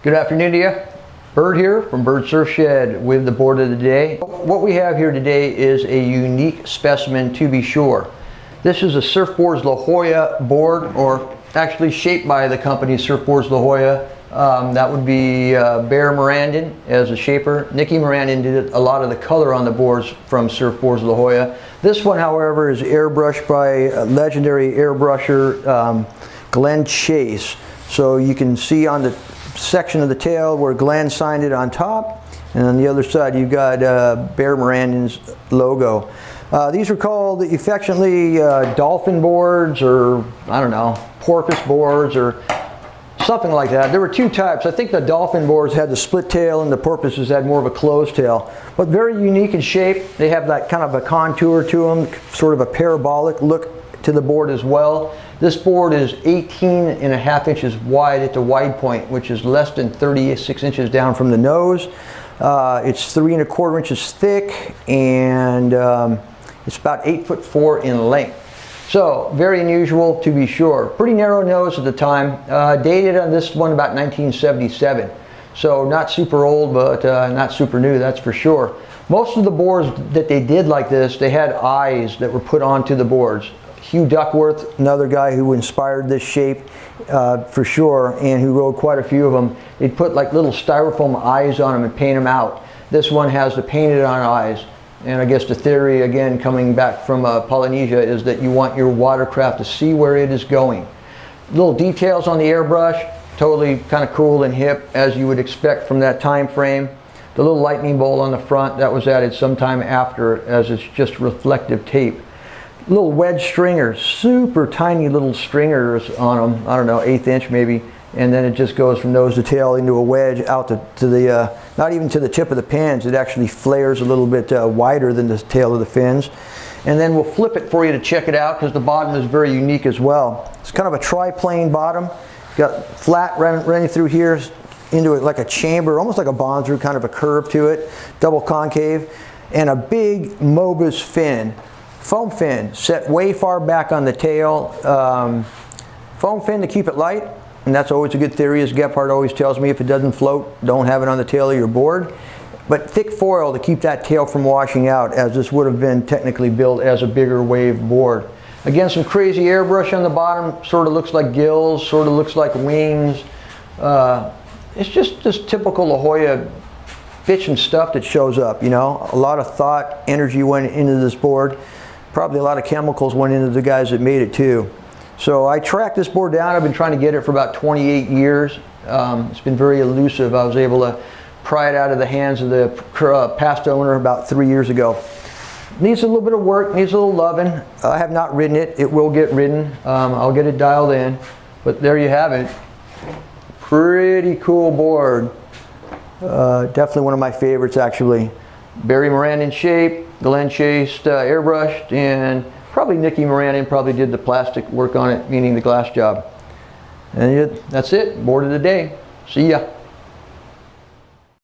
Good afternoon to you. Bird here from Bird Surf Shed with the board of the day. What we have here today is a unique specimen, to be sure. This is a Surfboards La Jolla board, or actually shaped by the company Surfboards La Jolla. That would be Bear Mirandon as a shaper. Nicky Mirandon did a lot of the color on the boards from Surfboards La Jolla. This one, however, is airbrushed by legendary airbrusher Glen Chase. So you can see on the section of the tail where Glen signed it on top, and on the other side you've got Bear Mirandon's logo. These are called affectionately dolphin boards, or I don't know, porpoise boards, or something like that. There were two types. I think the dolphin boards had the split tail and the porpoises had more of a closed tail, but very unique in shape. They have that kind of a contour to them, sort of a parabolic look to the board as well. This board is 18.5 inches wide at the wide point, which is less than 36 inches down from the nose. It's 3 1/4 inches thick, and it's about 8'4" in length. So very unusual, to be sure. Pretty narrow nose at the time. Dated on this one about 1977. So not super old, but not super new, that's for sure. Most of the boards that they did like this, they had eyes that were put onto the boards. Hugh Duckworth, another guy who inspired this shape for sure, and who rode quite a few of them. They'd put like little styrofoam eyes on them and paint them out. This one has the painted on eyes. And I guess the theory, again, coming back from Polynesia, is that you want your watercraft to see where it is going. Little details on the airbrush, totally kind of cool and hip, as you would expect from that time frame. The little lightning bolt on the front, that was added sometime after, as it's just reflective tape. Little wedge stringers, super tiny little stringers on them, I don't know, 1/8 inch maybe, and then it just goes from nose to tail into a wedge out to the, not even to the tip of the pins. It actually flares a little bit wider than the tail of the fins. And then we'll flip it for you to check it out, because the bottom is very unique as well. It's kind of a tri-plane bottom. Got flat running through here into it like a chamber, almost like a bonzer, kind of a curve to it, double concave, and a big Mobus fin. Foam fin set way far back on the tail. Foam fin to keep it light, and that's always a good theory, as Gephardt always tells me. If it doesn't float, don't have it on the tail of your board. But thick foil to keep that tail from washing out, as this would have been technically built as a bigger wave board. Again, some crazy airbrush on the bottom, sort of looks like gills, sort of looks like wings. It's just this typical La Jolla bitch and stuff that shows up, you know. A lot of thought, energy went into this board. Probably a lot of chemicals went into the guys that made it too. So I tracked this board down. I've been trying to get it for about 28 years. It's been very elusive. I was able to pry it out of the hands of the past owner about 3 years ago. Needs a little bit of work, needs a little loving. I have not ridden it. It will get ridden. I'll get it dialed in. But there you have it. Pretty cool board. Definitely one of my favorites, actually. Barry Mirandon shape, Glen Chase airbrushed, and probably Nicky Mirandon probably did the plastic work on it, meaning the glass job. And that's it, board of the day. See ya.